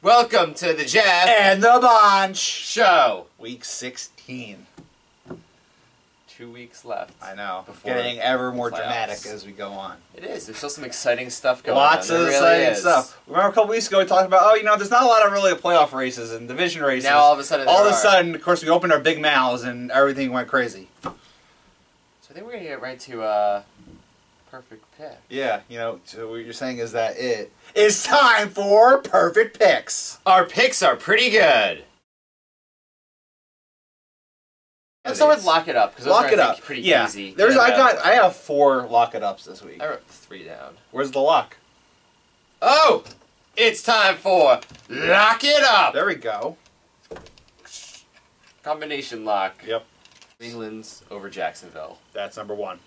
Welcome to the Jeff and the Bonch Show. Week 16. 2 weeks left. I know. Before Getting ever more playoffs. dramatic as we go on. It is. There's still some exciting stuff going Lots on. of exciting stuff. Remember a couple weeks ago we talked about, there's not a lot of really playoff races and division races. Now all of a sudden of course, we opened our big mouths and everything went crazy. So I think we're going to get right to perfect pick. Yeah, so what you're saying is that it is time for perfect picks. Our picks are pretty good. Let's start with lock it up, because those Lock are, it up. pretty Yeah. easy. I have 4 lock it ups this week. I wrote 3 down. Where's the lock? Oh! It's time for Lock It Up! There we go. Combination lock. Yep. New England's over Jacksonville. That's number 1.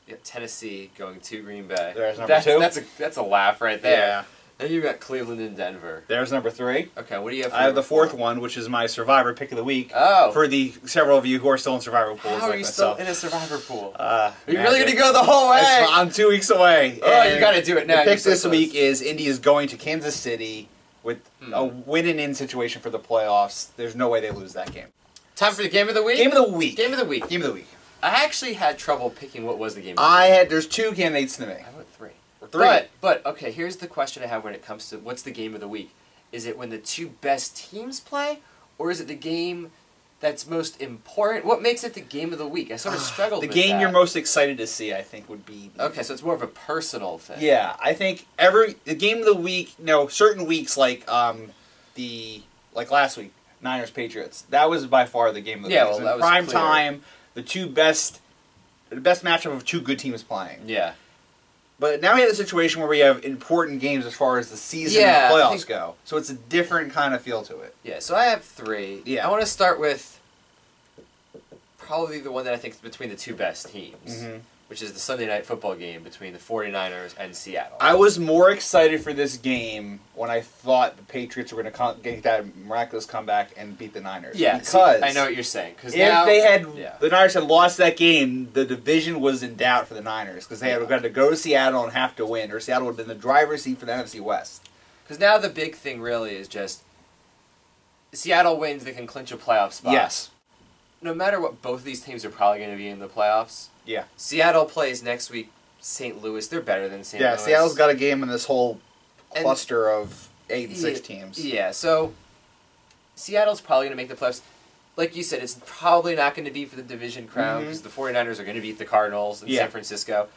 You got Tennessee going to Green Bay. There's number 2. That's a laugh right there. Yeah. Then you've got Cleveland and Denver. There's number 3. Okay, what do you have for I have the 4th 4? one, which is my Survivor pick of the week. Oh. For the several of you who are still in Survivor pools. How are like you myself. still in a Survivor pool? Are you really going to go the whole way? I'm 2 weeks away. Oh, you got to do it now. The pick this week is Indy is going to Kansas City with a win-and-in situation for the playoffs. There's no way they lose that game. Time for the game of the week? Game of the week. Game of the week. Game of the week. I actually had trouble picking what was the game of the week. There's 2 candidates to me. I wrote 3. 3. But, okay, here's the question I have when it comes to what's the game of the week. Is it when the 2 best teams play, or is it the game that's most important? What makes it the game of the week? I sort of struggled with that. The game you're most excited to see, I think, would be... Okay, so it's more of a personal thing. Yeah, I think the game of the week, certain weeks like last week, Niners Patriots, that was by far the game of the week. Well, that was prime clear. time, the best matchup of 2 good teams playing. Yeah. But now we have a situation where we have important games as far as the season and the playoffs go. So it's a different kind of feel to it. Yeah, so I have 3. Yeah. I want to start with probably the one that I think is between the 2 best teams, which is the Sunday Night Football game between the 49ers and Seattle. I was more excited for this game when I thought the Patriots were going to get that miraculous comeback and beat the Niners. Yeah, because I know what you're saying. If the Niners had lost that game, the division was in doubt for the Niners because they had got to go to Seattle and have to win, or Seattle would have been the driver's seat for the NFC West. Because now the big thing really is just Seattle wins, they can clinch a playoff spot. Yes. No matter what, both of these teams are probably going to be in the playoffs. Yeah. Seattle plays next week St. Louis. They're better than St. Louis. Yeah, Seattle's got a game in this whole cluster of 8 and 6 teams. Yeah, so Seattle's probably going to make the playoffs. Like you said, it's probably not going to be for the division crown because the 49ers are going to beat the Cardinals in San Francisco.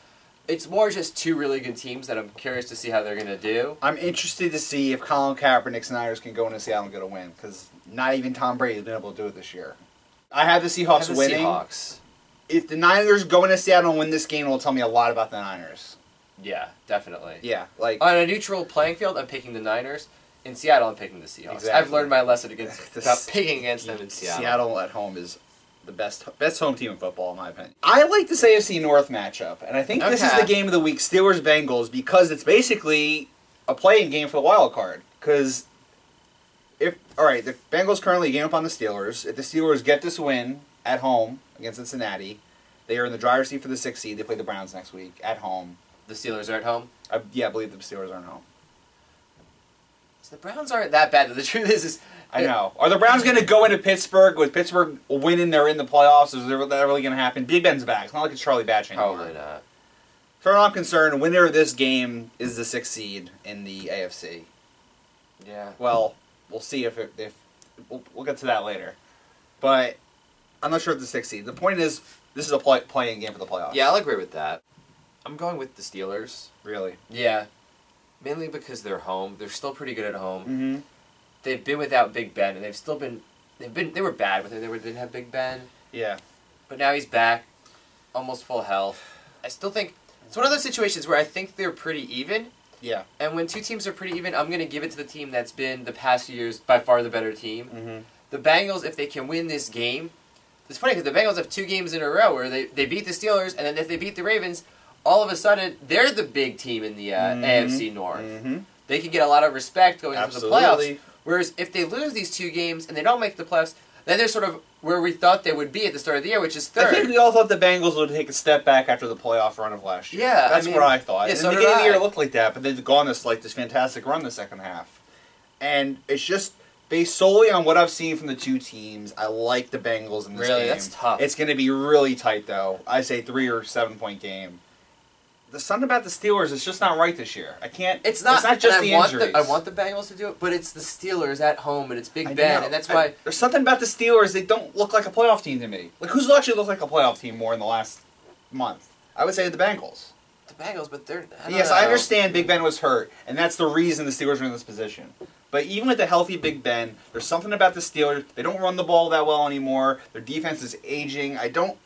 It's more just 2 really good teams that I'm curious to see how they're going to do. I'm interested to see if Colin Kaepernick's Niners can go into Seattle and get a win because not even Tom Brady has been able to do it this year. I have the Seahawks winning. Seahawks. If the Niners go into Seattle and win this game, it will tell me a lot about the Niners. Yeah, definitely. Yeah, like on a neutral playing field, I'm picking the Niners. In Seattle, I'm picking the Seahawks. Exactly. I've learned my lesson about picking against them in Seattle. Seattle at home is the best home team in football, in my opinion. I like this AFC North matchup, and I think this is the game of the week, Steelers-Bengals, because it's basically a playing game for the wild card. Because the Bengals currently game up on the Steelers. If the Steelers get this win at home against Cincinnati, they are in the driver's seat for the 6th seed. They play the Browns next week at home. The Steelers are at home? I believe the Steelers are at home. So the Browns aren't that bad. The truth is I know. Are the Browns going to go into Pittsburgh with Pittsburgh winning? They're in the playoffs. Is that really going to happen? Big Ben's back. It's not like it's Charlie Batch anymore. Probably not. As far as I'm concerned, winner of this game is the 6th seed in the AFC. Yeah. Well, we'll see if we'll get to that later. But I'm not sure if the 6th seed. The point is, this is a playing game for the playoffs. Yeah, I'll agree with that. I'm going with the Steelers. Really? Yeah. Mainly because they're home. They're still pretty good at home. Mm-hmm. They've been without Big Ben, and they were bad with it. They didn't have Big Ben. Yeah. But now he's back, almost full health. I still think it's one of those situations where I think they're pretty even. Yeah. And when 2 teams are pretty even, I'm going to give it to the team that's been the past few years by far the better team. Mm-hmm. The Bengals, if they can win this game, it's funny because the Bengals have 2 games in a row where they beat the Steelers, and then if they beat the Ravens, all of a sudden they're the big team in the AFC North. Mm-hmm. They can get a lot of respect going into the playoffs. Whereas if they lose these 2 games and they don't make the playoffs, then they're sort of where we thought they would be at the start of the year, which is 3rd. I think we all thought the Bengals would take a step back after the playoff run of last year. Yeah, that's what I thought. Yeah, and so the beginning of the year it looked like that, but they've gone this fantastic run the second half. And it's just based solely on what I've seen from the two teams. I like the Bengals in this game. Really, that's tough. It's going to be really tight, though. I say 3 or 7 point game. There's something about the Steelers that's just not right this year. I can't. It's not just the injuries. I want the Bengals to do it, but it's the Steelers at home and it's Big Ben, and that's why there's something about the Steelers. They don't look like a playoff team to me. Like who's actually looked like a playoff team more in the last month? I would say the Bengals. The Bengals, but they're I understand Big Ben was hurt, and that's the reason the Steelers are in this position. But even with the healthy Big Ben, there's something about the Steelers. They don't run the ball that well anymore. Their defense is aging. I don't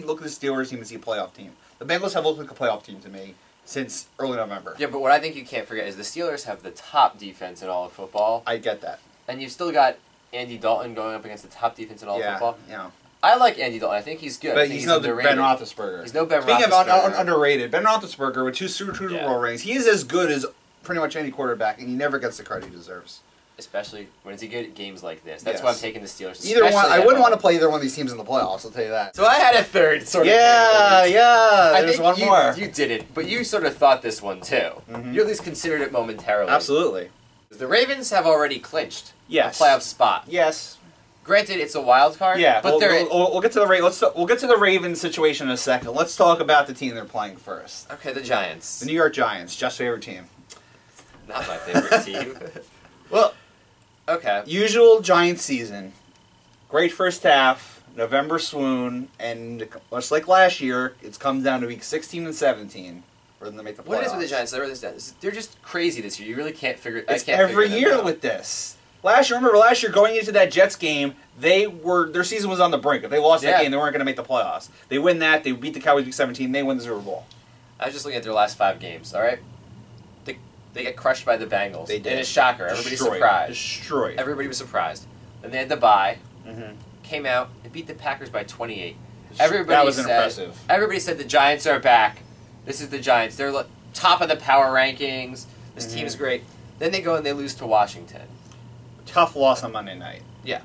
look at the Steelers team and see a playoff team. The Bengals have looked like a playoff team to me since early November. Yeah, but what I think you can't forget is the Steelers have the top defense in all of football. I get that. And you've still got Andy Dalton going up against the top defense in all of football. Yeah. I like Andy Dalton. I think he's good. But he's no Ben Roethlisberger. He's no Ben Speaking Roethlisberger. of underrated, Ben Roethlisberger with 2 Super Bowl rings, he is as good as pretty much any quarterback, and he never gets the credit he deserves. Especially when it's good at games like this. That's why I'm taking the Steelers. Either one, I wouldn't want to play either one of these teams in the playoffs, I'll tell you that. So I had a third sort of. There's one more. You didn't, but you sort of thought this one too. You at least considered it momentarily. Absolutely. The Ravens have already clinched a playoff spot. Yes. Granted, it's a wild card. Yeah, but we'll get to the we'll get to the Ravens situation in a second. Let's talk about the team they're playing first. Okay, the Giants. The New York Giants, Jeff's favorite team. Not my favorite team. Well, okay. Usual Giants season. Great first half, November swoon, and much like last year, it's come down to week 16 and 17 for them to make the playoffs. What it is with the Giants? They're just crazy this year. You really can't figure it out. It's every year with this. Remember last year going into that Jets game, their season was on the brink. If they lost that game, they weren't going to make the playoffs. They win that, they beat the Cowboys week 17, they win the Super Bowl. I was just looking at their last 5 games, all right? They get crushed by the Bengals. They did. And it's a shocker. Everybody's surprised. Destroyed. Everybody was surprised. Then they had the bye. Came out and beat the Packers by 28. That was impressive. Everybody said the Giants are back. This is the Giants. They're top of the power rankings. This team's great. Then they go and they lose to Washington. Tough loss on Monday night. Yeah.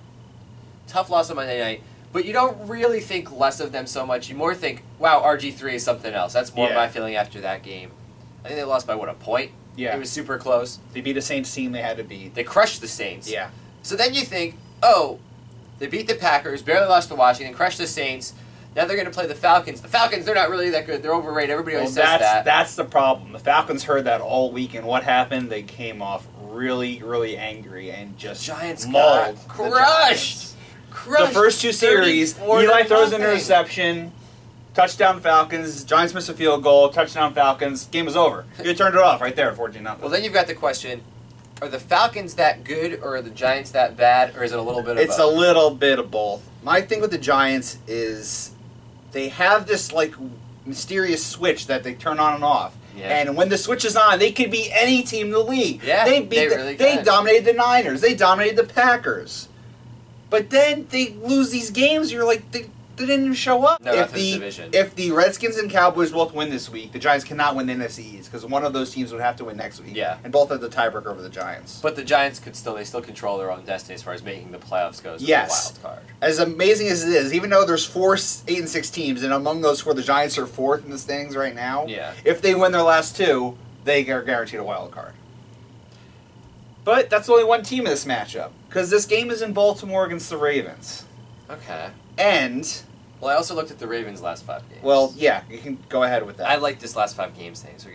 Tough loss on Monday night. But you don't really think less of them so much. You more think, wow, RG3 is something else. That's more my feeling after that game. I think they lost by, a point? Yeah. It was super close. They beat a Saints team they had to beat. They crushed the Saints. Yeah. So then you think, oh, they beat the Packers, barely lost to Washington, crushed the Saints. Now they're going to play the Falcons. The Falcons, they're not really that good. They're overrated. Everybody always says that. That's the problem. The Falcons heard that all week, and what happened? They came off really, really angry and just Giants mauled. Got crushed. The first 2 series, Eli throws an interception, touchdown Falcons, Giants miss a field goal, touchdown Falcons, game was over. You turned it off right there, 14-0. Well, then you've got the question, are the Falcons that good, or are the Giants that bad, or is it a little bit of both? It's a little bit of both. My thing with the Giants is they have this, mysterious switch that they turn on and off. Yeah. And when the switch is on, they could beat any team in the league. Yeah, they dominated the Niners. They dominated the Packers. But then they lose these games, you're like, they didn't even show up. No, that's the division. If the Redskins and Cowboys both win this week, the Giants cannot win the NFC East because one of those teams would have to win next week. Yeah. And both have the tiebreaker over the Giants. But the Giants they still control their own destiny as far as making the playoffs goes with the wild card. As amazing as it is, even though there's 4 8-6 teams, and among those 4, the Giants are 4th in the standings right now. Yeah. If they win their last 2, they are guaranteed a wild card. But that's only one team in this matchup because this game is in Baltimore against the Ravens. Okay. And well, I also looked at the Ravens' last 5 games. Well, yeah, you can go ahead with that. I like this last 5 games thing. So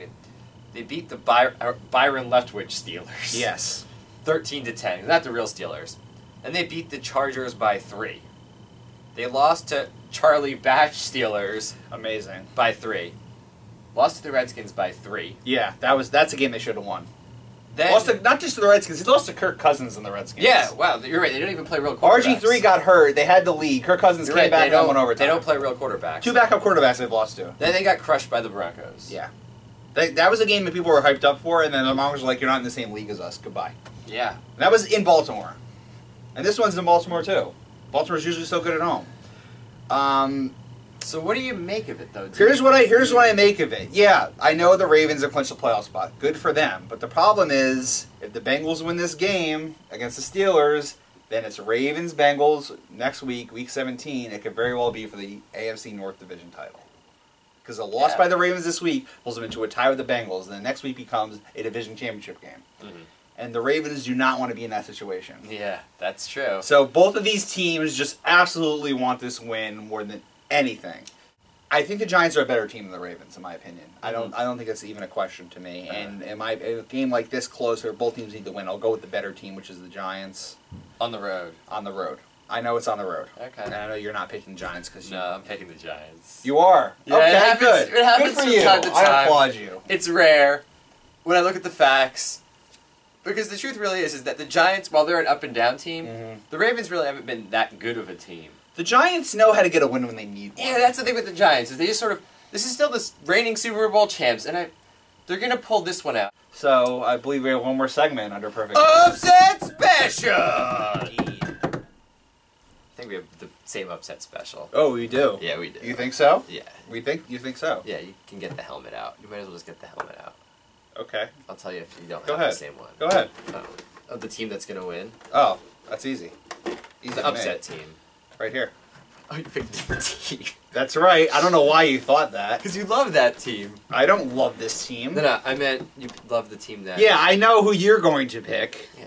they beat the Byron Leftwich Steelers. Yes. 13-10. Not the real Steelers. And they beat the Chargers by 3. They lost to Charlie Batch Steelers. Amazing. By 3. Lost to the Redskins by 3. Yeah, that's a game they should have won. Then, lost to, not just to the Redskins, he lost to Kirk Cousins and the Redskins. Yeah, wow, you're right. They don't even play real quarterbacks. RG3 got hurt. They had the lead. Kirk Cousins came back and went overtime. They don't play real quarterbacks. 2 backup quarterbacks they've lost to. Then they got crushed by the Broncos. Yeah. That was a game that people were hyped up for, and then the Mongols were like, you're not in the same league as us. Goodbye. Yeah. And that was in Baltimore. And this one's in Baltimore, too. Baltimore's usually so good at home. So what do you make of it, though? Here's what I make of it. Yeah, I know the Ravens have clinched a playoff spot. Good for them. But the problem is, if the Bengals win this game against the Steelers, then it's Ravens-Bengals next week, week 17. It could very well be for the AFC North Division title. Because a loss by the Ravens this week pulls them into a tie with the Bengals, and the next week becomes a division championship game. And the Ravens do not want to be in that situation. Yeah, that's true. So both of these teams just absolutely want this win more than anything. I think the Giants are a better team than the Ravens, in my opinion. Mm-hmm. I don't think it's even a question to me. And in a game like this close, where both teams need to win, I'll go with the better team, which is the Giants. On the road. On the road. I know it's on the road. Okay. And I know you're not picking Giants because you. No, I'm picking the Giants. You are. Yeah, okay, it happens, good. It happens good for from you. time to time. I applaud you. It's rare when I look at the facts. Because the truth really is that the Giants, while they're an up and down team, the Ravens really haven't been that good of a team. The Giants know how to get a win when they need one. Yeah, that's the thing with the Giants, is they just sort of, this is still the reigning Super Bowl champs, and they're going to pull this one out. So, I believe we have one more segment under Perfect. Upset Special! I think we have the same upset special. Oh, we do? Yeah, we do. You think so? Yeah. You think so? Yeah, you can get the helmet out. You might as well just get the helmet out. Okay. I'll tell you if you don't Go have ahead. the same one. Go ahead. Of the team that's going to win. Oh, that's easy. Easy The to upset make. team. Right here. Oh, you picked a different team. That's right. I don't know why you thought that. Because you love that team. I don't love this team. No, I meant you love the team that... Yeah, I know who you're going to pick. Yeah.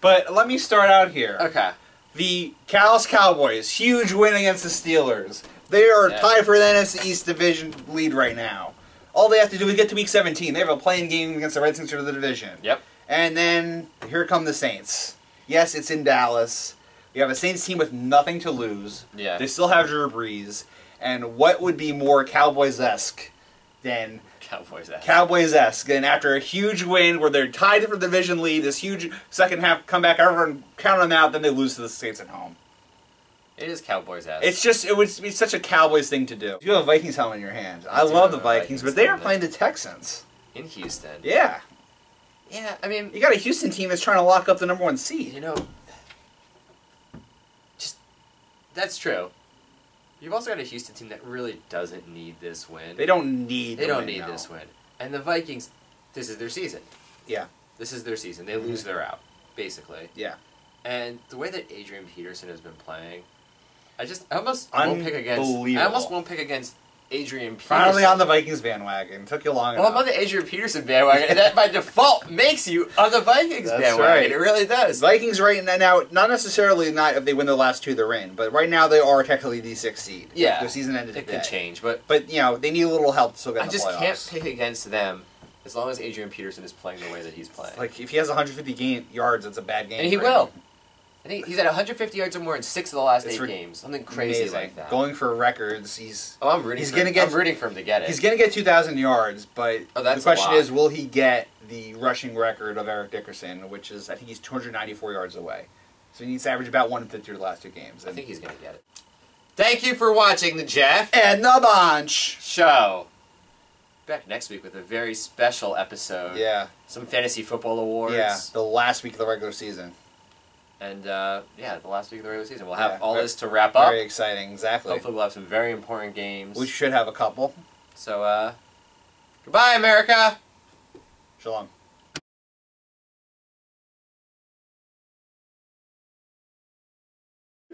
But let me start out here. Okay. The Dallas Cowboys, huge win against the Steelers. They are tied for the NFC East Division lead right now. All they have to do is get to Week 17. They have a playing game against the Redskins for the division. Yep. And then here come the Saints. Yes, it's in Dallas. We have a Saints team with nothing to lose. Yeah. They still have Drew Brees. And what would be more Cowboys-esque than... Cowboys-esque. Then after a huge win where they're tied for the division lead, this huge second half comeback, everyone count them out, then they lose to the Saints at home. It is Cowboys-esque. It's just, it would be such a Cowboys thing to do. You have a Vikings helmet in your hand. I love the Vikings, but they are playing the Texans. In Houston. Yeah. Yeah, I mean... You got a Houston team that's trying to lock up the #1 seed. You know... That's true. You've also got a Houston team that really doesn't need this win. They don't need this win. And the Vikings, this is their season. Yeah. This is their season. They lose, they're out, basically. Yeah. And the way that Adrian Peterson has been playing, I almost won't pick against Adrian Peterson. Finally on the Vikings bandwagon. Took you long enough. Well, I'm on the Adrian Peterson bandwagon, and that by default makes you on the Vikings bandwagon. Right. It really does. Vikings right now, not necessarily not if they win the last two they're in, but right now they are technically the 6th seed. Yeah. Their season ended today. It could change, but you know, they need a little help to still get in the playoffs. I just can't pick against them as long as Adrian Peterson is playing the way that he's playing. Like, if he has 150 yards, it's a bad game. And he will. I think he's at 150 yards or more in 6 of the last 8 games. Something crazy like that. Going for records, I'm rooting for him to get it. He's going to get 2,000 yards, but the question is, will he get the rushing record of Eric Dickerson, which is, I think he's 294 yards away. So he needs to average about 150 the last 2 games. I think he's going to get it. Thank you for watching the Jeff and the Bonch Show. Back next week with a very special episode. Yeah. Some fantasy football awards. Yeah, the last week of the regular season. And, the last week of the regular season. We'll have all this to wrap up. Very exciting, exactly. Hopefully we'll have some very important games. We should have a couple. So, goodbye, America! Shalom.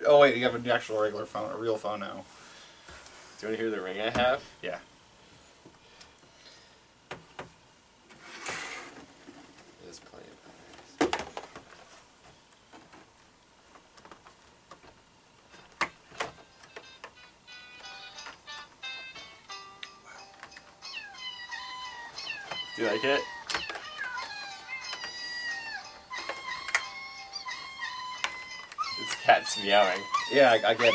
Oh, wait, you have an actual regular phone, a real phone now. Do you want to hear the ring I have? Yeah. There's plenty of batteries. Do you like it? This cat's meowing. Yeah, I get it.